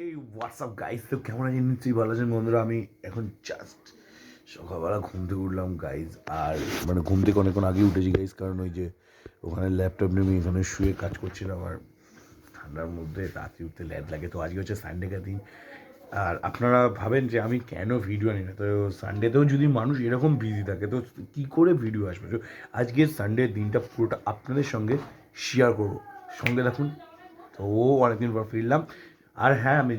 এই WhatsApp guys, তো কেমন আছেন? নিশ্চয়ই ভালো আছেন বন্ধুরা। আমি এখন জাস্ট সকালবেলা ঘুম থেকে উঠলাম গাইজ। আর মানে ঘুম থেকে অনেকক্ষণ আগে উঠেছি গাইজ, কারণ ওই যে ওখানে ল্যাপটপ নিয়ে আমি এখানে শুয়ে কাজ করছিলাম। আর ঠান্ডার মধ্যে রাত্রি উঠতে ল্যাদ লাগে। তো আজকে হচ্ছে সানডেকার দিন। আর আপনারা ভাবেন যে আমি কেন ভিডিও আনি না, তো সানডেতেও যদি মানুষ এরকম বিজি থাকে তো কী করে ভিডিও আসবে? তো আজকের সানডের দিনটা পুরোটা আপনাদের সঙ্গে শেয়ার করবো, সঙ্গে দেখুন। তো অনেকদিন পর ফিরলাম। আর হ্যাঁ, আমি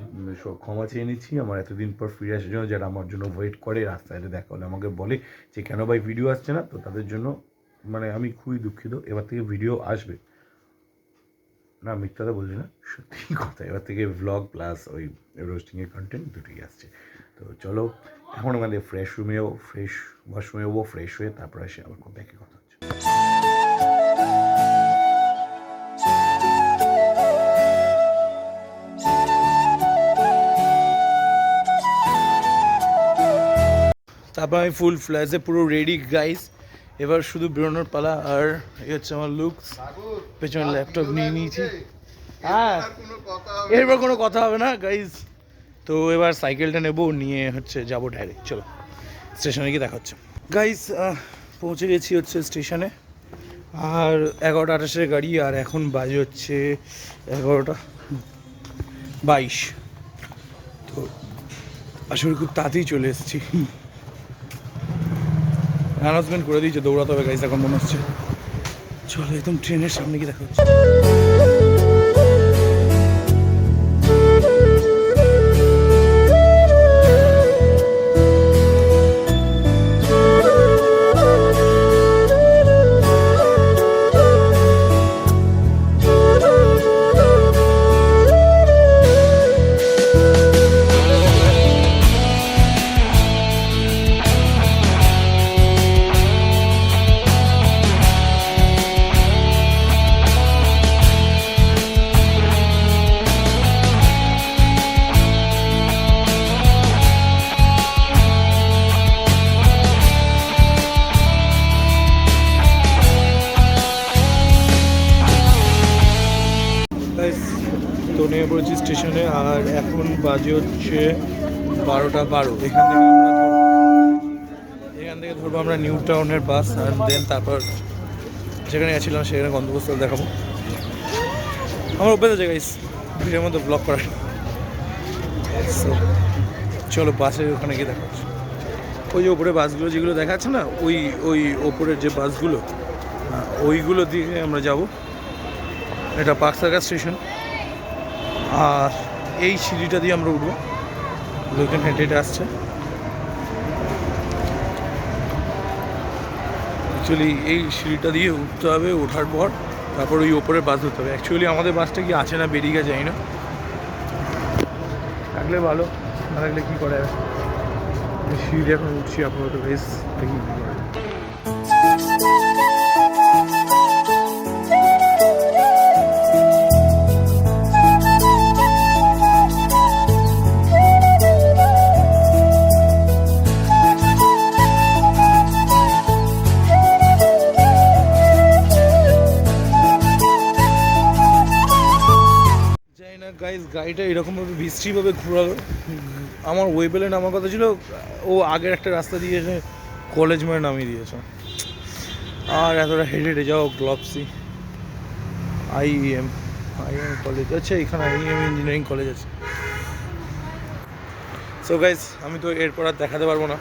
ক্ষমা চেয়ে নিচ্ছি আমার এতদিন পর ফিরে আসার জন্য। যারা আমার জন্য ওয়েট করে রাস্তায় দেখা হলে আমাকে বলে যে কেন ভাই ভিডিও আসছে না, তো তাদের জন্য মানে আমি খুবই দুঃখিত। এবার থেকে ভিডিও আসবে না, মিথ্যা কথা বলছি না, সত্যি কথা। এবার থেকে ভ্লগ প্লাস ওই রোস্টিংয়ের কন্টেন্ট দুটোই আসছে। তো চলো, এখন আমাদের ফ্রেশ ওয়াশরুমে যাবো, ফ্রেশ হয়ে তারপর এসে আবার ব্যাকে কথা হচ্ছে। তারপর আমি ফুল ফ্ল্যাশে পুরো রেডি গাইস। এবার শুধু বেরোনোর পালা। আর এই হচ্ছে আমার লুকস। পেছনে ল্যাপটপ নিয়ে নিয়েছি। হ্যাঁ, এরপর কোনো কথা হবে না গাইস। তো এবার সাইকেলটা নেবো, নিয়ে হচ্ছে যাবো ডাইরেক্ট। চলো স্টেশনে গিয়ে দেখা হচ্ছে গাইস। পৌঁছে গেছি হচ্ছে স্টেশনে। আর 11:28-এর গাড়ি। আর এখন বাজে হচ্ছে 11:22। তো আসলে খুব তাড়াতাড়ি চলে এসেছি। অ্যানাউন্সমেন্ট করে দিয়েছে, দৌড়াতে হবে গাইস এখন মনে হচ্ছে। চলো একদম ট্রেনের সামনে গিয়ে দেখা হচ্ছে। তো নেমে পড়েছি স্টেশনে। আর এখন বাজে হচ্ছে 12:12। এখান থেকে ধরবো আমরা নিউ টাউনের বাস। আর দেন তারপর যেখানে গেছিলাম সেখানে গন্তব্যস্থল দেখাবো। আমার অভ্যেস আছে গাইস ভিডিওর মধ্যে ব্লগ করার। চলো বাসের ওখানে গিয়ে দেখা হচ্ছে। ওই যে ওপরে বাসগুলো যেগুলো দেখাচ্ছে না, ওই ওপরের যে বাসগুলো, ওইগুলো দিয়ে আমরা যাব। এটা পার্ক সার্কাস স্টেশন। আর এই সিঁড়িটা দিয়ে আমরা উঠবো। লোকজন হেঁটে হেঁটে আসছে। অ্যাকচুয়ালি এই সিঁড়িটা দিয়ে উঠতে হবে, ওঠার পর তারপর ওই ওপরে বাস ধরতে হবে। অ্যাকচুয়ালি আমাদের বাসটা কি আছে না বেরিয়ে গেছে জানি না, থাকলে ভালো, না থাকলে কী করে। সিঁড়ি এখন উঠছি আপাতত বেশ, দেখি কী করে। গাইজ গাড়িটা এরকমভাবে বিশ্রীভাবে ঘোরালো। আমার ওয়েবেলে নামার কথা ছিল, ও আগের একটা রাস্তা দিয়ে এসে কলেজ মোড়ে নামিয়ে দিয়েছে। আর এতটা হেঁটে হেঁটে যাও। গ্লপসি আইএম কলেজ আছে এখানে, আইএম ইঞ্জিনিয়ারিং কলেজ আছে। সো গাইজ আমি তো এরপর আর দেখাতে পারবো না,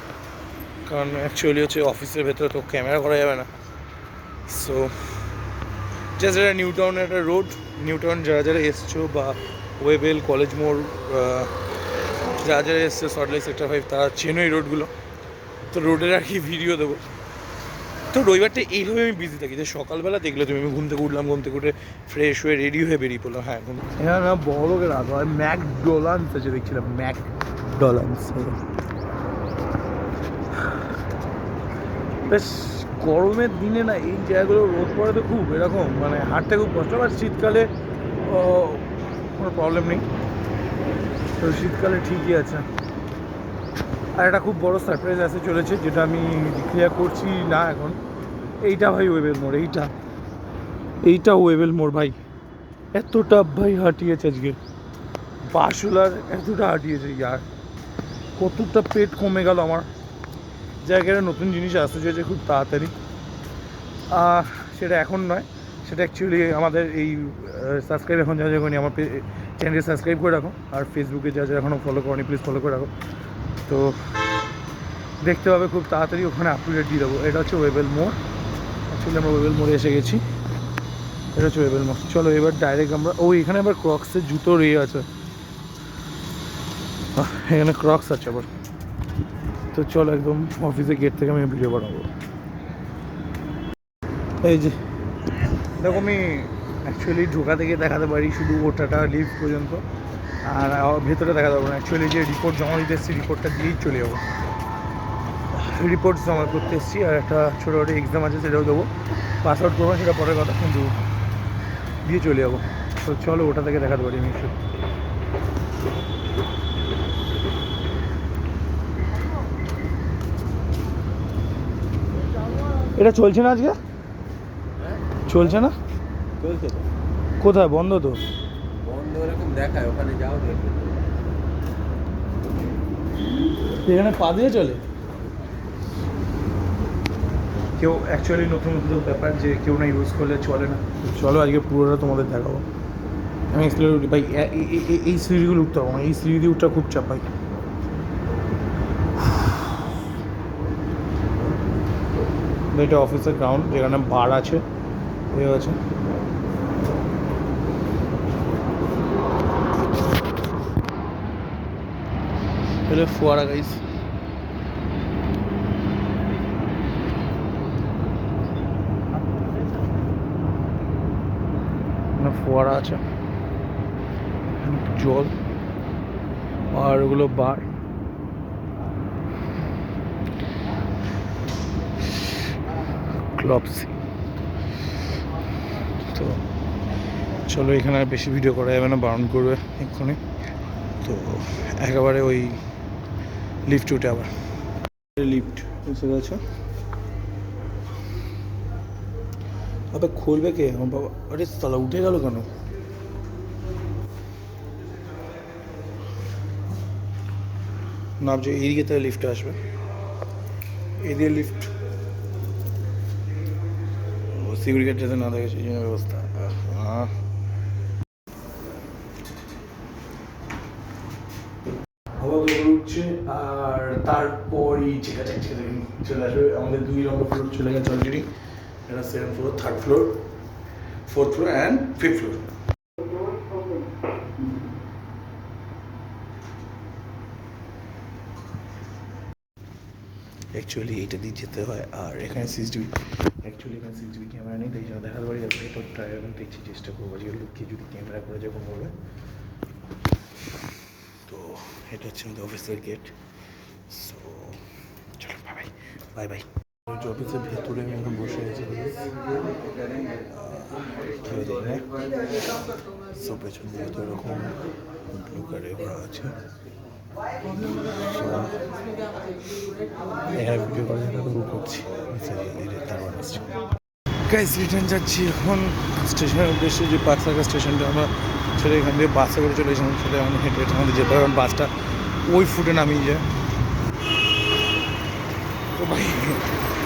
কারণ অ্যাকচুয়ালি হচ্ছে অফিসের ভেতরে তো ক্যামেরা করা যাবে না। সো জাস্ট এটা নিউ টাউনের একটা রোড। নিউ টাউন যারা যারা এসছো বা ওয়েবেল, কলেজ মোড়, যারা যারা এসছে সল্টলেক সেক্টর 5, তারা চেনো এই রোডগুলো। তো রোডের আর কি ভিডিও দেবো। তো রবিবারটা এইভাবে আমি বিজি থাকি যে সকালবেলা দেখলে তুমি, আমি ঘুম থেকে উঠলাম, ঘুম থেকে উঠে ফ্রেশ হয়ে রেডি হয়ে বেরিয়ে পড়লাম। হ্যাঁ, হ্যাঁ না, বড় লোকের আগে হয় ম্যাকডোনাল্ডস আছে, দেখছিলাম ম্যাকডোনাল্ডস। বেশ গরমের দিনে না এই জায়গাগুলো রোদ পড়ে তো খুব এরকম, মানে হাঁটতে খুব কষ্ট। আর শীতকালে কোনো প্রবলেম নেই। তো শীতকালে ঠিকই আছে। আর একটা খুব বড় সারপ্রাইজ আসতে চলেছে, যেটা আমি ক্লিয়ার করছি না এখন। এইটা ভাই ওয়েবেল মোড়, এইটা ওয়েবেল মোড় ভাই। এতটা ভাই হাঁটিয়েছে আজকে, পাশুলার এতটা হাঁটিয়েছে ইয়ার, কতটা পেট কমে গেল আমার। জায়গায় নতুন জিনিস আসতে চলেছে খুব তাড়াতাড়ি, সেটা এখন নয়, সেটা অ্যাকচুয়ালি আমাদের এই সাবস্ক্রাইব এখন যা যখনই আমার চ্যানেলকে সাবস্ক্রাইব করে রাখো, আর ফেসবুকে যা যা এখনও ফলো করনি প্লিজ ফলো করে রাখো। তো দেখতে পাবে খুব তাড়াতাড়ি, ওখানে আপডেট দিয়ে দেবো। এটা হচ্ছে ওয়েবেল মোড়, অ্যাকচুয়ালি আমরা ওয়েবেল মোড়ে এসে গেছি। এটা হচ্ছে ওয়েবেল মোড়। চলো এবার ডাইরেক্ট আমরা, এখানে আবার ক্রক্সের জুতোর আছে, এখানে ক্রক্স আছে আবার। তো চলো একদম অফিসের গেট থেকে আমি ভিডিও বানাবো। এই যে দেখো, আমি অ্যাকচুয়ালি ঢোকা থেকে দেখাতে পারি শুধু ওটাটা লিফট পর্যন্ত, আর ভেতরে দেখাতে পারবো না। অ্যাকচুয়ালি যে রিপোর্ট জমা দিতে এসেছি, রিপোর্টটা দিয়েই চলে যাবো। রিপোর্ট জমা করতে এসেছি, আর একটা ছোটো এক্সাম আছে, সেটাও দেবো। পাস আউট করবো সেটা পরের কথা, কিন্তু দিয়ে চলে যাবো। তো চলো ওটা থেকে দেখাতে পারি আমি। এটা চলছে না আজকে? চলছে না? চলছে তো। কোথায় বন্ধ? তো বন্ধ এরকম দেখায়, ওখানে যাও দেখবে। এখানে পা দিয়ে চলে কেউ, অ্যাকচুয়ালি নতুন নতুন ব্যাপার যে কেউ না ইউজ করলে চলে না। চলো আজকে পুরোটা তোমাদের দেখাবো। আমি এক্সপ্লেন উঠি ভাই, এই সিঁড়িগুলো উঠতে পারবো না, এই সিঁড়ি দিয়ে উঠটা খুব চাপ ভাই। এটা অফিসের গ্রাউন্ড, যেখানে বার আছে, এ আছে। এটা ফোয়ারা গাইস, ফোয়ারা আছে, জল, আর ওগুলো বার। ক্লবসি। তো চলো, এখানে আর বেশি ভিডিও করা যাবে না, বারণ করবে এক্ষুনি। তো একেবারে ওই লিফট উঠে আবার লিফট এসে গেছে। আবার খুলবে কে আমার বাবা? আরে তালা উঠে গেল কেন? নামছে এইদিকে, তাহলে লিফটে আসবে, এদিকে লিফট। সিকিউরিটি গার্ড যাতে না থাকে সেই জন্য ব্যবস্থা। উঠছে, আর তারপরই চলে আসবে আমাদের 2 নম্বর ফ্লোর চলে গেছে অলরেডি। এটা 7th floor, 3rd floor, 4th floor and 5th floor. Actually এইটা দিয়ে যেতে হয়, আর এখানে সিসিটিভি, অ্যাকচুয়ালি এখানে সিসিটিভি ক্যামেরা নেই, তাই জন্য দেখাতে পারি। ভেতরটা এখন দেখছি, চেষ্টা করবো যে লুকিয়ে যদি ক্যামেরা করে যখন বলবে। তো এটা হচ্ছে আমাদের অফিসের গেট। সো চলো, বাই বাই, বাই বাই। অফিসের ভেতরে আমি এখন বসে আছি, কেউ দেখে। সব পেছন দিকে তো এরকম ব্লু কারে করা আছে। এখানে ভিডিও করার জন্য শুরু করছি। গাইস রিটার্ন যাচ্ছি এখন স্টেশনের উদ্দেশ্যে, যে পাকসাগা স্টেশনটা আমরা ছেড়ে এখান থেকে বাসে করে চলে এসেছিলাম, সেটা এখন হেঁটে হেঁটে আমাদের যেতে হবে, কারণ বাসটা ওই ফুটে নামিয়ে যায়। তো ভাই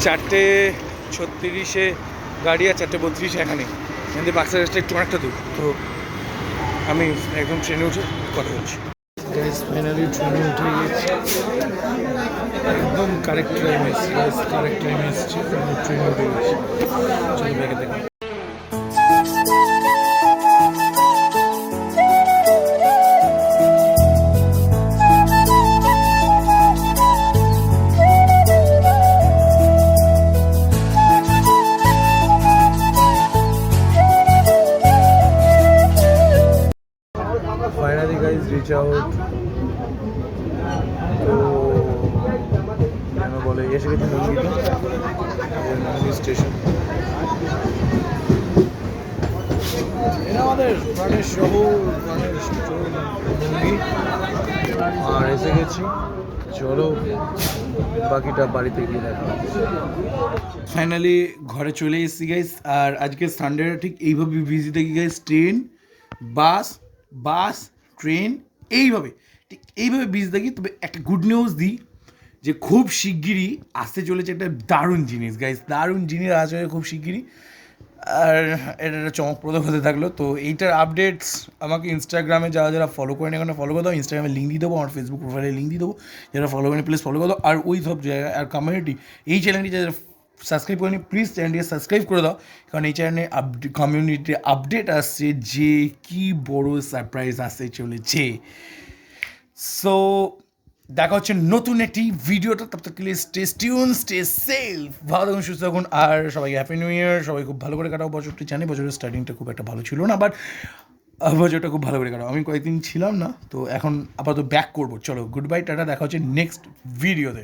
4:36-এ গাড়ি, আর 4:32 এখানে, এখান থেকে বাক্সার কাছটা একটু অনেকটা দূর। তো আমি একদম ট্রেনে উঠে কথা বলছি। গাইস ফাইনালি ট্রেনে উঠে গেছি, একদম কারেক্ট টাইমে এসেছি, কারেক্ট টাইমে এসেছি, ট্রেনে উঠে গেছি। চলো ব্যাগে দেখা। Finally guys reach out. তো কেন বলে এসে গেছি নন্দিনী স্টেশন। এটা আমাদের প্রাণের শহর, প্রাণের নন্দী, আর এসে গেছি। চলো বাকিটা বাড়িতে গিয়ে দেখা। ফাইনালি ঘরে চলে এসেছি গাইজ। আর আজকে সানডেটা ঠিক এইভাবে বিজি থাকি গাইজ। ট্রেন, বাস, ট্রেন, এইভাবে ঠিক এইভাবে বীজ দেখি। তবে একটা গুড নিউজ দিই যে খুব শিগগিরই আসতে চলেছে একটা দারুণ জিনিস গাইস, দারুণ জিনিস আসবে খুব শিগগিরই। আর এটা একটা চমকপ্রদ হতে থাকলো। তো এইটার আপডেটস আমাকে ইনস্টাগ্রামে যারা যারা ফলো করেন এখানে ফলো করে দাও, ইনস্টাগ্রামে লিঙ্ক দিয়ে দেবো, আমার ফেসবুক প্রোফাইলে লিঙ্ক দিয়ে দেবো, যারা ফলো করেনি প্লিজ ফলো করে দাও। আর ওই সব জায়গায় আর কমিউনিটি, এই চ্যানেলটি যারা সাবস্ক্রাইব করেনি প্লিজ চ্যানেলটিকে সাবস্ক্রাইব করে দাও, কারণ এই চ্যানেলে কমিউনিটি আপডেট আসছে যে কি বড় সারপ্রাইজ আসতে চলেছে। সো দেখা হচ্ছে নতুন একটি ভিডিওটা, তব তক স্টে টিউন, স্টে সেফ, ভালো থাকুন, সুস্থ থাকুন, আর সবাইকে হ্যাপি নিউ ইয়ার। সবাই খুব ভালো করে কাটাও বছরটি। জানি বছরের স্টার্টিংটা খুব একটা ভালো ছিল না, বাট বছরটা খুব ভালো করে কাটাও। আমি কয়েকদিন ছিলাম না, তো এখন আপাতত ব্যাক করবো। চলো গুড বাই, টাটা, দেখা হচ্ছে নেক্সট ভিডিওতে।